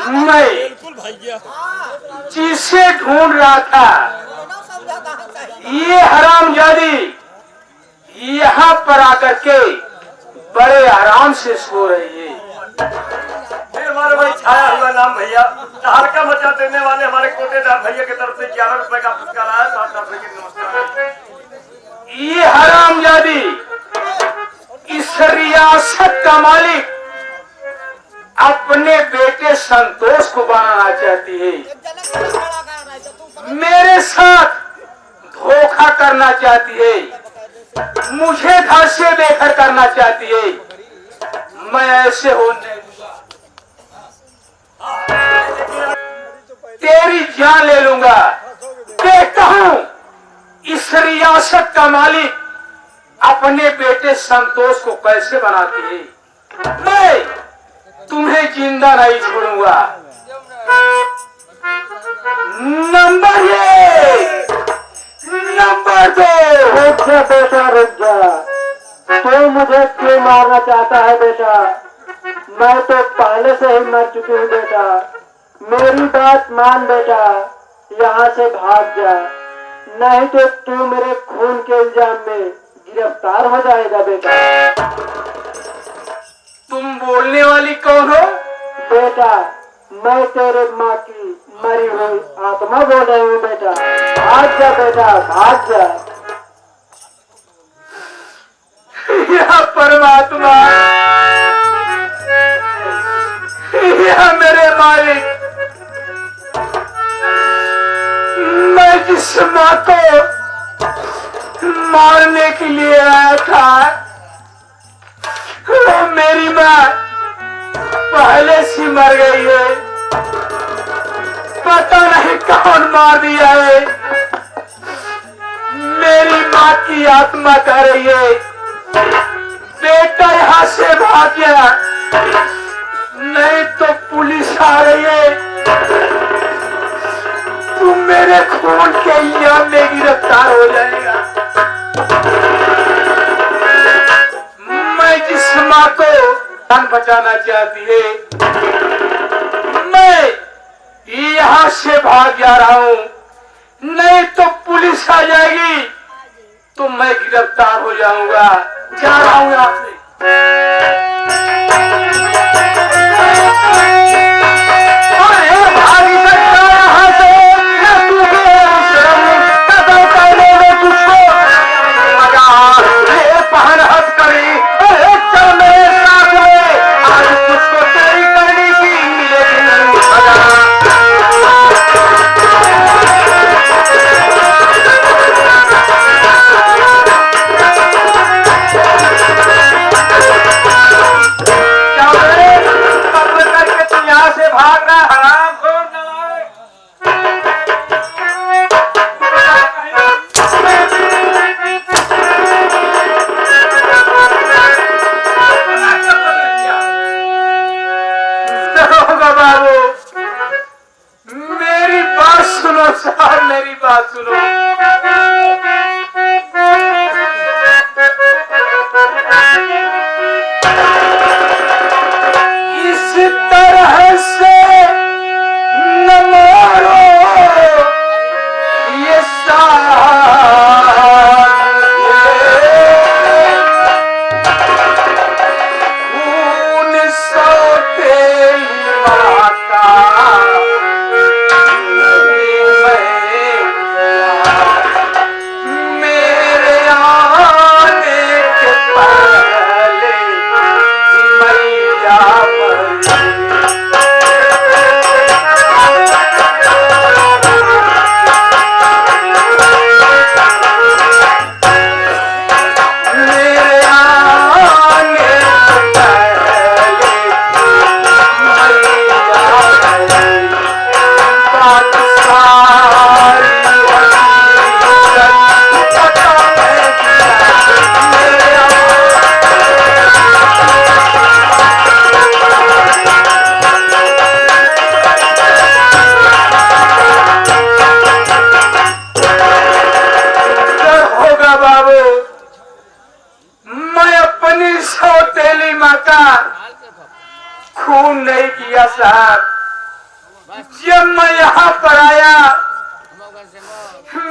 मैं जिसे ढूंढ रहा था ये हरामजादी यहाँ पर आकर के बड़े आराम से सो रही है। हमारे भाई छाया हुआ नाम भैया हल्का मचा देने वाले हमारे कोटेदार भैया की तरफ से 11 रुपए का पुरस्कार आया। 7 रुपए की नमस्कार। ये हरामजादी इस रियासत का मालिक अपने बेटे संतोष को बनाना चाहती है, मेरे साथ धोखा करना चाहती है, मुझे घर से बेघर करना चाहती है। मैं ऐसे होने तेरी जान ले लूंगा। देखता हूं इस रियासत का मालिक अपने बेटे संतोष को कैसे बनाती है। मैं तुम्हें जिंदा नहीं छोड़ूंगा। Number 1, number 2। रुक जा बेटा, रुक जा। तू मुझे क्यों मारना चाहता है बेटा? मैं तो पहले से ही मर चुकी हूँ बेटा। मेरी बात मान बेटा, यहाँ से भाग जा, नहीं तो तू मेरे खून के इल्जाम में गिरफ्तार हो जाएगा बेटा। तुम बोलने वाली कौन हो? बेटा मैं तेरे माँ की मरी हुई आत्मा बोल रही हूँ बेटा। भाग जा बेटा, भाग जा। यह परमात्मा, यह मेरे मालिक, मैं जिस माँ को मारने के लिए आया था वो मेरी माँ पहले से मर गई है। पता नहीं कौन मार दिया है। मेरी माँ की आत्मा कह रही है बेटा यहाँ से भाग जा, नहीं तो पुलिस आ रही है, तू मेरे खून के इल्जाम में गिरफ्तार हो जाएगा। मैं जिस माँ को जान बचाना चाहती है, मैं यहाँ से भाग जा रहा हूँ, नहीं तो पुलिस आ जाएगी तो मैं गिरफ्तार हो जाऊंगा। जा रहा हूँ यहाँ से। मेरी बात सुनो। इस तरह से न मारो ये खून सोते माता खून नहीं किया साहब, जब मैं यहाँ पर आया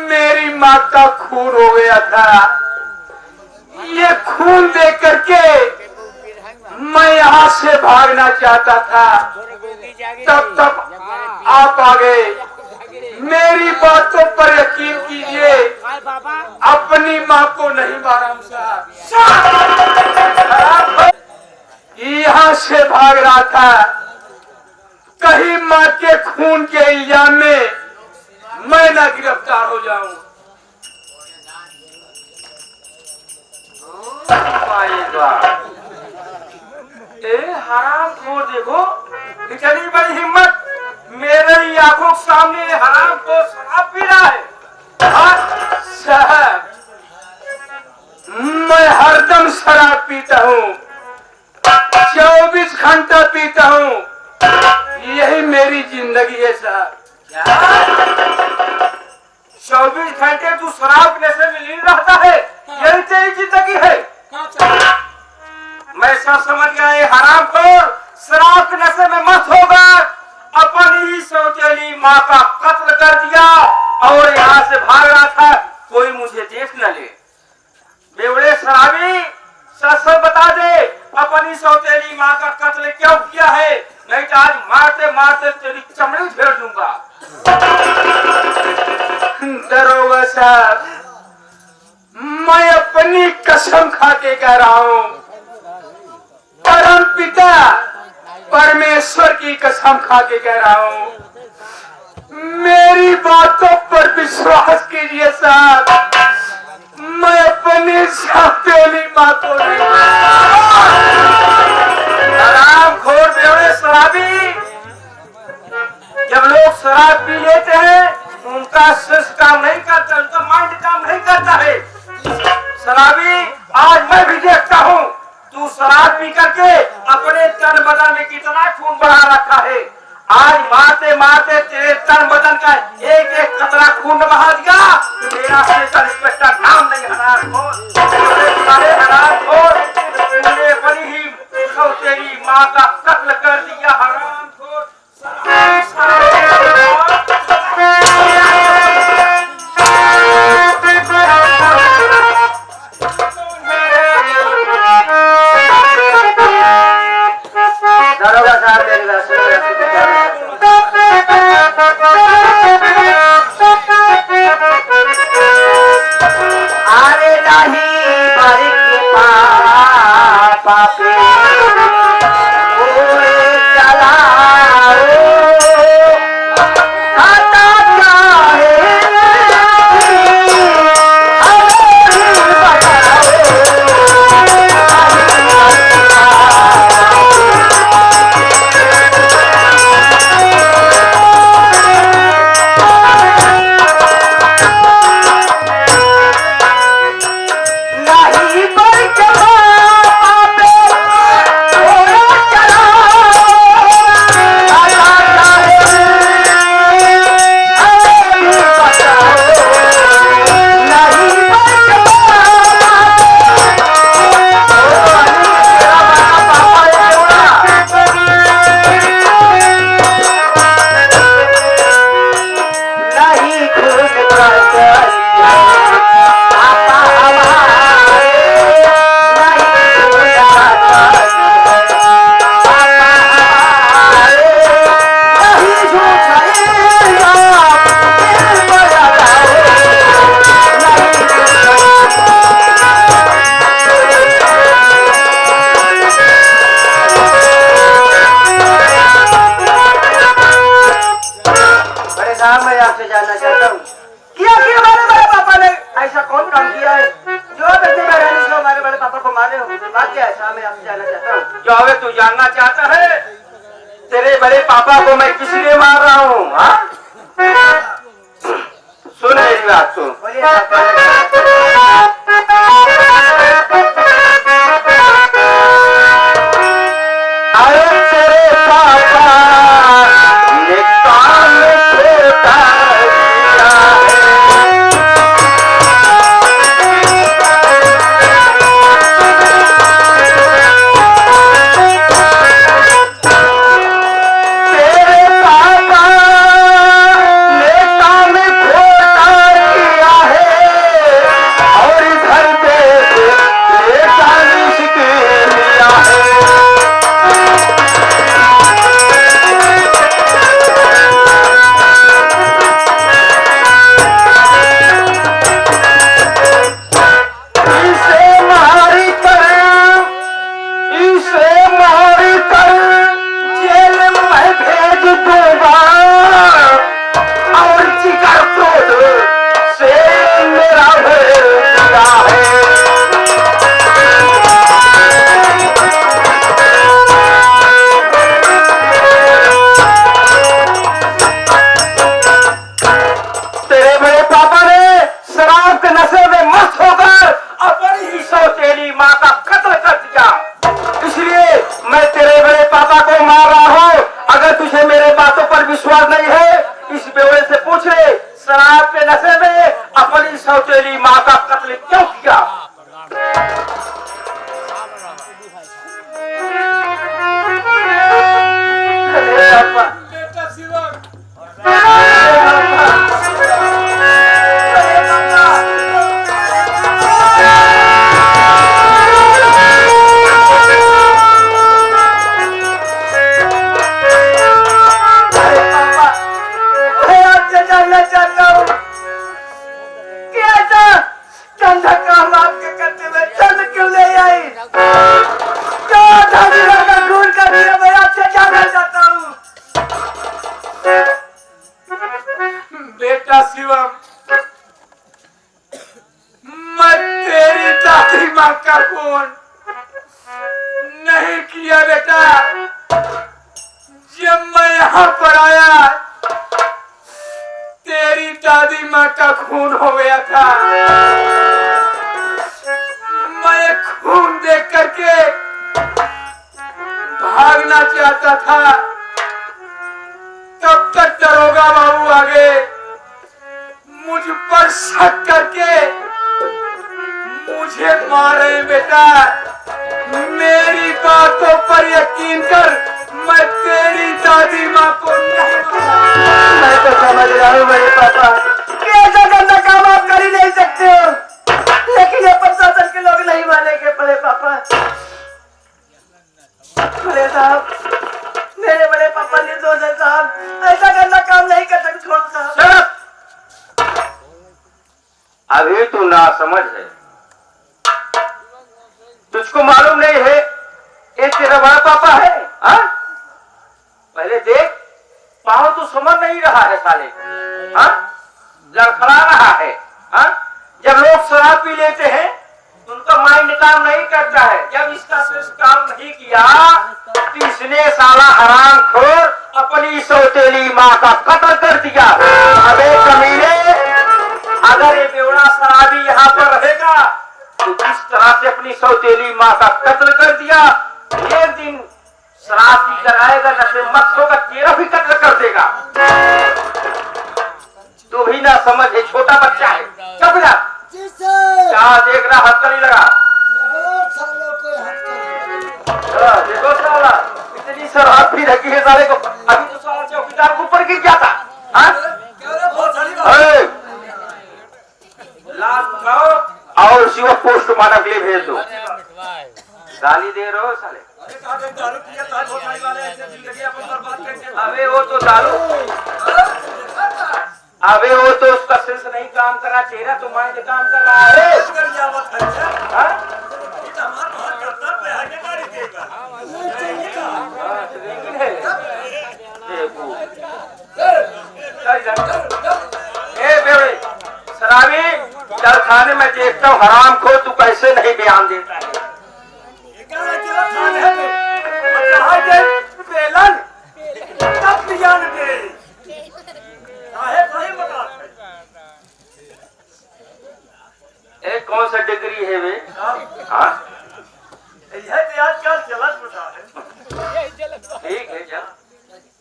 मेरी माँ का खून हो गया था। ये खून देख करके मैं यहाँ से भागना चाहता था, तब आप आ गए। मेरी बातों पर यकीन कीजिए, अपनी माँ को नहीं मारा साहब। यहाँ से भाग रहा था, कहीं माँ के खून के इल्जाम में मैं न गिरफ्तार हो जाऊं। हराम खोर, देखो इतनी बड़ी हिम्मत, मेरे ही आंखों के सामने हराम खोर शराब पी रहा है। साहब, मैं हरदम शराब पीता हूँ, 24 घंटा पीता हूँ, यही मेरी जिंदगी है साहब। 24 घंटे तू शराब के नशे में लीन रहता है, यही तेरी जिंदगी है। मैं सब समझ गया, ये हराम खोर शराब के नशे में मस्त होकर अपनी ही सौतेली माँ का कत्ल कर दिया और यहाँ से भाग रहा था, कोई मुझे देख न ले। बेवड़े शराबी, सच सच बता दे, अपनी सौतेली माँ का कत्ल क्यों किया है, नहीं तो आज मारते मारते तेरी चमड़ी फेर दूंगा। दरोगा साहब, मैं अपनी कसम खा के कह रहा हूँ, परम पिता परमेश्वर की कसम खा के कह रहा हूँ, मेरी बातों पर विश्वास कीजिए साहब, मैं अपनी सौतेली माँ को नहीं। हराम खोर बेवड़े शराबी, जब लोग शराब पी लेते हैं उनका शिष्ट काम नहीं करता, उनका माइंड काम नहीं करता है। शराबी, आज मैं भी देखता हूँ तू शराब पी करके अपने तन बदन में कितना खून बढ़ा रखा है। आज मारते मारते तेरे तन बदन का एक एक कतरा खून बहा दिया तो मेरा इंस्पेक्टर नाम नहीं। हराम खोर, तूने बड़ी ही तेरी माँ का कत्ल कर दिया। हराम खोर, दरोगा साहब मेरी बात अरे नहीं बारिक पापे चला खाता चाहे मैं आपसे जानना चाहता हूँ, किया कि हमारे बड़े पापा ने ऐसा कौन काम किया है जो बच्चे बहरानी से हमारे बड़े पापा को मारे हो? बात क्या है? मैं आपसे जानना चाहता हूँ। जो हमें तू जानना चाहता है, तेरे बड़े पापा को मैं किस लिए मार रहा हूँ? सुन मेरी बात सुन। अरे तेरे पापा ने काम छोटा किया है। तेरे पापा विश्वास नहीं है, इस बेवड़े से पूछ ले, शराब के नशे में अपनी सौतेली माँ का कत्ल क्यों किया? बेटा शिवम, बेटा शिवम, मैं तेरी दादी माँ का खून नहीं किया बेटा। जब मैं यहाँ पर आया, तेरी दादी माँ का खून हो गया था। मैं खून देख करके भागना चाहता था, तब तक दरोगा बाबू आ गए। मुझ पर शक करके मुझे मारे बेटा। मेरी बातों पर यकीन कर, मैं तेरी दादी माँ को नहीं मारा। मैं तो समझ रहा हूँ मेरे पापा कि ऐसा गंदा काम आप कर ही नहीं सकते हो, लेकिन ये प्रशासन के लोग नहीं मानेंगे बड़े पापा। बड़े साहब, मेरे बड़े पापा निर्दोष है साहब, ऐसा गंदा काम नहीं कर सकते। छोड़ साहब, अभी तू ना समझ है, तुझको मालूम नहीं है ये तेरा बड़ा पापा है? हाँ, पहले देख, पाँव तो समझ नहीं रहा है साले, हाँ, लड़खड़ा रहा है। हाँ, जब लोग शराब पी लेते हैं उनका माइंड काम नहीं करता है। जब इसका शेष काम नहीं किया तो इसने साला हराम खोर अपनी सौतेली माँ का कत्ल कर दिया। अबे कमीने, अगर ये बेवड़ा शराबी यहाँ पर रहेगा तो जिस तरह से अपनी सौतेली माँ का कत्ल कर दिया, एक दिन शराब पी कर आएगा, नशे मस्त होगा, तेरा भी कत्ल कर देगा। तू भी ना समझ, है छोटा बच्चा है। चुप जा, क्या देख रहा, हद नहीं लगा। देखो साला, इतनी शराब पी रखी है साले को। अभी तो साला चौकीदार को ऊपर गिर गया था। हाँ? और उसी को पोस्ट मारने के लिए भेज दो। गाली दे रहे हो साले। अबे वो तो दारू, अबे वो तो उसका सेंस नहीं काम कर रहा, तेरा तो माइंड काम कर रहा है। शराबी, चल थाने में देखता हूँ हराम खो तू कैसे नहीं बयान देता है। कौन सा डिग्री है वे? हाँ, आजकल चलत बता है। ठीक है, चल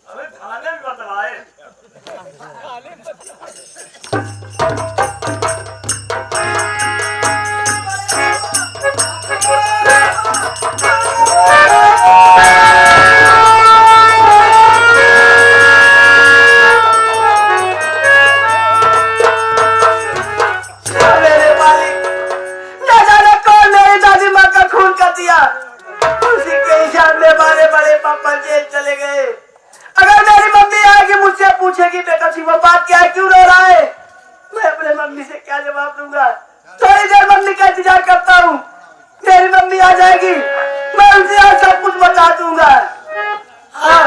अबे थाने में बतलाए। पूछेगी बेटा सी वो बात क्या है, क्यों रो रहा है? मैं अपने मम्मी से क्या जवाब दूंगा? थोड़ी देर मम्मी का इंतजार करता हूँ, मेरी मम्मी आ जाएगी, मैं उनसे आज सब कुछ बता दूंगा।